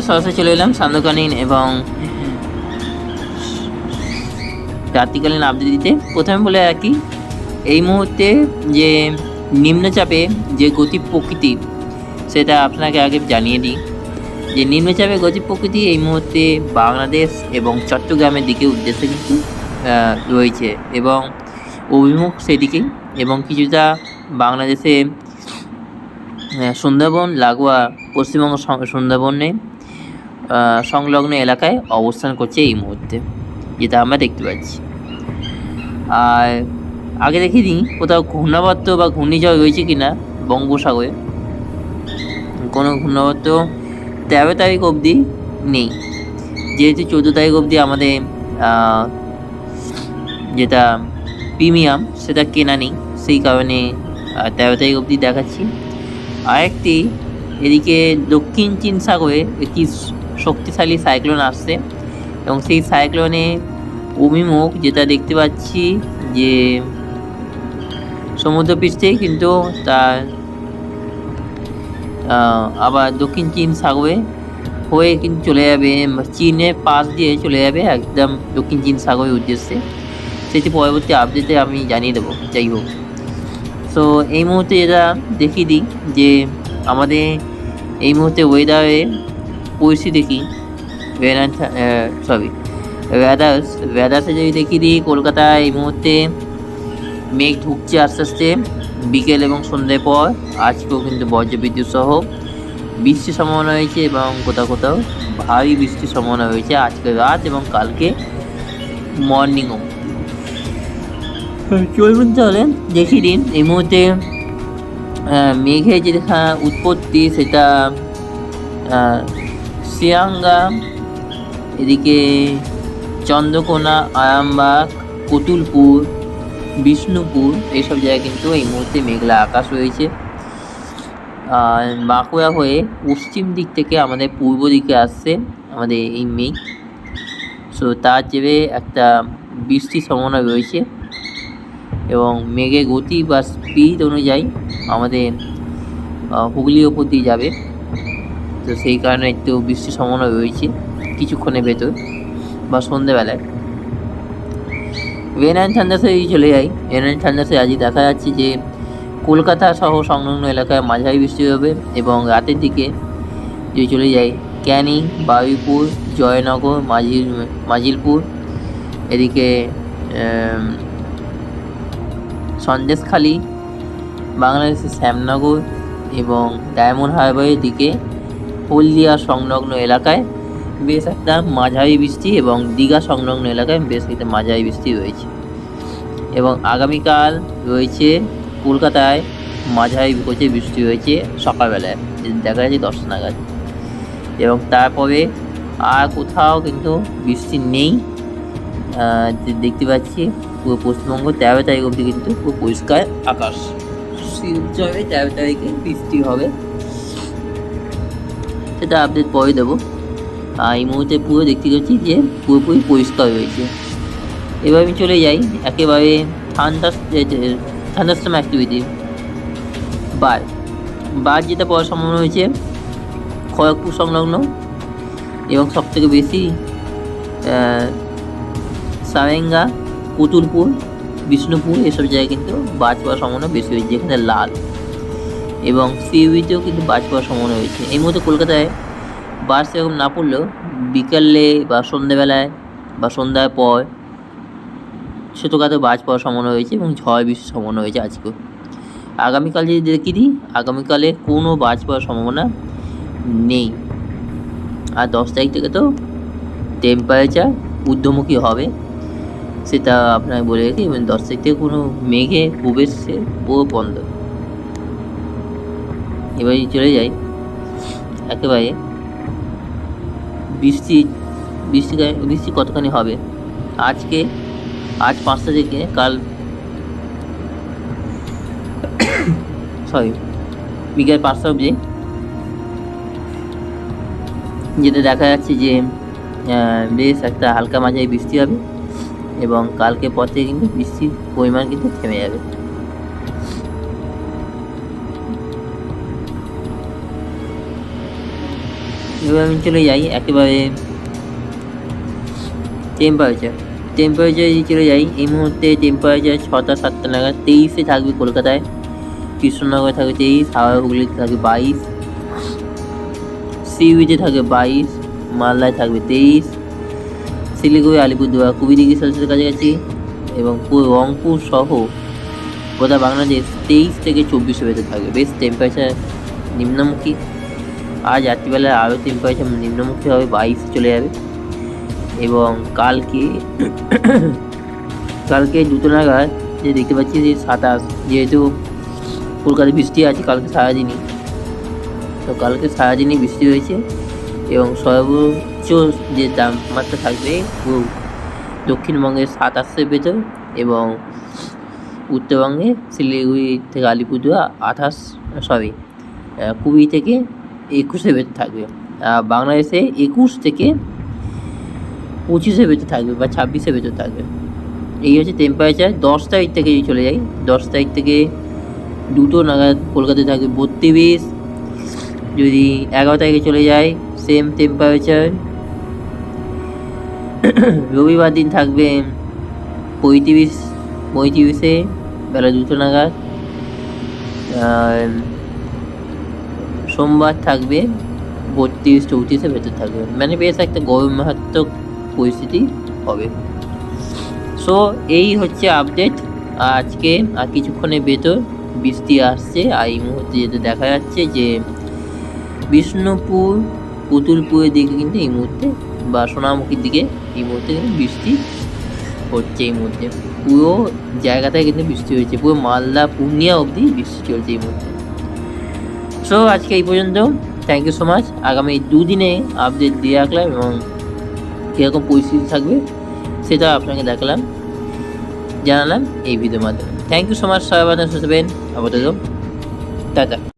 মুহূর্তে সরাসরি চলে এলাম সান্ধ্যকালীন এবং রাত্রিকালীন আপডেট দিতে। প্রথমে বলে রাখি, এই মুহূর্তে যে নিম্নচাপে যে গতি প্রকৃতি সেটা আপনাকে আগে জানিয়ে দিই যে নিম্নচাপের গতি প্রকৃতি এই মুহূর্তে বাংলাদেশ এবং চট্টগ্রামের দিকে উদ্দেশ্যে কিন্তু রয়েছে এবং অভিমুখ সেদিকেই, এবং কিছুটা বাংলাদেশে সুন্দরবন লাগোয়া পশ্চিমবঙ্গ সুন্দরবনে সংলগ্ন এলাকায় অবস্থান করছে এই মুহূর্তে, যেটা আমরা দেখতে পাচ্ছি। আর আগে দেখিয়ে দিই কোথাও ঘূর্ণাবর্ত বা ঘূর্ণিঝড় রয়েছে কি না বঙ্গোপসাগরে। কোনো ঘূর্ণাবর্ত 13 তারিখ অবধি নেই, যেহেতু 14 তারিখ অবধি আমাদের যেটা প্রিমিয়াম সেটা কেনা নেই, সেই কারণে 13 তারিখ অবধি দেখাচ্ছি। আরেকটি এদিকে দক্ষিণ চীন সাগরে একটি শক্তিশালী সাইক্লোন আসছে এবং সেই সাইক্লোনে অভিমুখ যেটা দেখতে পাচ্ছি যে সমুদ্রপৃষ্ঠেই, কিন্তু তার আবার দক্ষিণ চীন সাগরে হয়ে কিন্তু চলে যাবে, চীনের পাশ দিয়ে চলে যাবে একদম দক্ষিণ চীন সাগরের উদ্দেশ্যে। সেটি পরবর্তী আপডেটে আমি জানিয়ে দেবো। যাই হোক, সো এই মুহূর্তে যেটা দেখিয়ে দিই যে আমাদের এই মুহূর্তে ওয়েদারে পরিস্থিতি কী, ওয়েদার্সে যদি দেখিয়ে দিই, কলকাতায় এই মুহূর্তে মেঘ ঢুকছে আস্তে আস্তে বিকেল এবং সন্ধ্যের পর। আজকেও কিন্তু বজ্রবিদ্যুৎ সহ বৃষ্টির সম্ভাবনা রয়েছে এবং কোথাও কোথাও ভারী বৃষ্টির সম্ভাবনা রয়েছে আজকে রাত এবং কালকে মর্নিংও। চলুন তাহলে দেখিয়ে দিন এই মুহূর্তে মেঘের যে উৎপত্তি সেটা শ্রীরাঙ্গা, এদিকে চন্দ্রকোনা, আরামবাগ, কতুলপুর, বিষ্ণুপুর এইসব জায়গায় কিন্তু এই মুহূর্তে মেঘলা আকাশ রয়েছে। আর বাঁকুড়া হয়ে পশ্চিম দিক থেকে আমাদের পূর্ব দিকে আসছে আমাদের এই মেঘ, সো তার জেরে একটা বৃষ্টির সম্ভাবনা রয়েছে এবং মেঘের গতি বা স্পিড অনুযায়ী আমাদের হুগলির ওপর দিয়ে যাবে, তো সেই কারণে একটু বৃষ্টির সম্ভাবনা রয়েছে কিছুক্ষণের ভেতর বা সন্ধ্যেবেলায়। রেন অ্যান্ড থান্ডার্সে চলে যাই। রেন অ্যান্ড থান্ডার্সে আজই দেখা যাচ্ছে যে কলকাতা সহ সংলগ্ন এলাকায় মাঝারি বৃষ্টি হবে এবং রাতের দিকে যদি চলে যাই ক্যানিং, বারুইপুর, জয়নগর, মাজিলপুর, এদিকে সন্দেশখালী, বাংলাদেশের শ্যামনগর এবং ডায়মন্ড হারবারের দিকে হলদিয়া সংলগ্ন এলাকায় বেশ একটা মাঝারি বৃষ্টি এবং দীঘা সংলগ্ন এলাকায় বেশ একটা মাঝারি বৃষ্টি রয়েছে। এবং আগামীকাল রয়েছে কলকাতায় মাঝারি বিকোচে বৃষ্টি রয়েছে সকালবেলায়, দেখা যাচ্ছে 10টা নাগাদ, এবং তারপরে আর কোথাও কিন্তু বৃষ্টি নেই। দেখতে পাচ্ছি পুরো পশ্চিমবঙ্গ 13 তারিখ অবধি কিন্তু পুরো পরিষ্কার আকাশ। শিলচরে 13 তারিখে বৃষ্টি হবে, সেটা আপডেট পরে দেবো। আর এই মুহূর্তে পুরো দেখতে পাচ্ছি যে পুরোপুরি পরিষ্কার রয়েছে। এবার আমি চলে যাই একেবারে থান্ডারস্টর্ম অ্যাক্টিভিটি। বার যেটা পড়ার সম্ভাবনা রয়েছে খড়গপুর সংলগ্ন এবং সবথেকে বেশি সারেঙ্গা, কতুলপুর, বিষ্ণুপুর এসব জায়গায় কিন্তু বাজ পড়ার সম্ভাবনা বেশি হয়েছে, যেখানে লাল, এবং সিউইতেও কিন্তু বাজ পড়ার সম্ভাবনা রয়েছে। এই মুহূর্তে কলকাতায় বাস সেরকম না পড়লেও বিকালে বা সন্ধ্যেবেলায় বা সন্ধ্যার পর ছোটোখাটো বাজ পড়ার সম্ভাবনা রয়েছে এবং ঝড় বৃষ্টির সম্ভাবনা রয়েছে আজকেও। আগামীকাল যদি দেখি দিই, আগামীকালে কোনো বাজ পড়ার সম্ভাবনা নেই। আর 10 তারিখ থেকে তো টেম্পারেচার ঊর্ধ্বমুখী হবে, সেটা আপনাকে বলে রাখি। এবং 10 তারিখ থেকে কোনো মেঘে প্রবেশে পুরো বন্ধ। এবার চলে যাই একেবারে বৃষ্টি কতখানি হবে আজ 5টা থেকে কাল বিকেল 5টা অবধি, যেটা দেখা যাচ্ছে যে বেশ একটা হালকা মাঝারি বৃষ্টি হবে এবং কালকে পর থেকে কিন্তু বৃষ্টির পরিমাণ কিন্তু থেমে যাবে। এবার আমি চলে যাই একেবারে টেম্পারেচারে চলে যাই। এই মুহূর্তে টেম্পারেচার 6টা-7টা নাগাদ 23-এ থাকবে কলকাতায়, কৃষ্ণনগরে থাকবে 23, হাওড়া হুগলিতে থাকবে 22, সিউড়িতে থাকবে 22, মালদায় থাকবে 23, শিলিগুড়ি আলিপুরদুয়ার 20 ডিগ্রি সেলসিয়াসের কাছাকাছি এবং পুরো রংপুর সহ গোটা বাংলাদেশ 23 থেকে 24-এর ভেতরে থাকবে। বেশ টেম্পারেচার নিম্নমুখী। আজ রাত্রিবেলায় আরও টেম্পারেচার নিম্নমুখী হবে, 22 চলে যাবে। এবং কালকে 2টো নাগাদ যে দেখতে পাচ্ছি যে 27, যেহেতু কলকাতায় বৃষ্টি আছে কালকে সারাদিনই, তো কালকে সারাদিনই বৃষ্টি হয়েছে এবং সর্বোচ্চ যে তাপমাত্রা থাকবে পুরো দক্ষিণবঙ্গের 27-এর ভেতর এবং উত্তরবঙ্গে শিলিগুড়ি থেকে আলিপুরদুয়ার 20 থেকে 21-এর ভেতর থাকবে। বাংলাদেশে 21 থেকে 25-এর ভেতর থাকবে বা 26-এর ভেতর থাকবে। এই হচ্ছে টেম্পারেচার। 10 তারিখ থেকে যদি চলে যাই, 10 তারিখ থেকে 2টো নাগাদ কলকাতায় থাকবে 32। যদি 11 তারিখে চলে যায় সেম টেম্পারেচার। রবিবার দিন থাকবে 35-এ বেলা 2টো নাগাদ। সোমবার থাকবে 32-34-এর ভেতর থাকবে। মানে বেশ একটা গরম মারাত্মক পরিস্থিতি হবে। সো এই হচ্ছে আপডেট আজকে। আর কিছুক্ষণের ভেতর বৃষ্টি আসছে। আর এই মুহূর্তে যেটা দেখা যাচ্ছে যে বিষ্ণুপুর, পুতুলপুরের দিকে কিন্তু এই মুহূর্তে বা সোনামুখীর দিকে এই মুহূর্তে কিন্তু বৃষ্টি হচ্ছে। এই মুহূর্তে পুরো জায়গাটায় কিন্তু বৃষ্টি হয়েছে, পুরো মালদা পূর্ণিয়া অবধি বৃষ্টি চলছে এই মুহূর্তে। সো আজকে এই পর্যন্ত। Thank you so much. আগামী 2 দিনে আপডেট দিয়ে রাখলাম এবং কীরকম পরিস্থিতি থাকবে সেটা আপনাকে জানালাম এই ভিডিওর মাধ্যমে। Thank you so much. সবাই ভালো থাকবেন। আপাতত টাটা।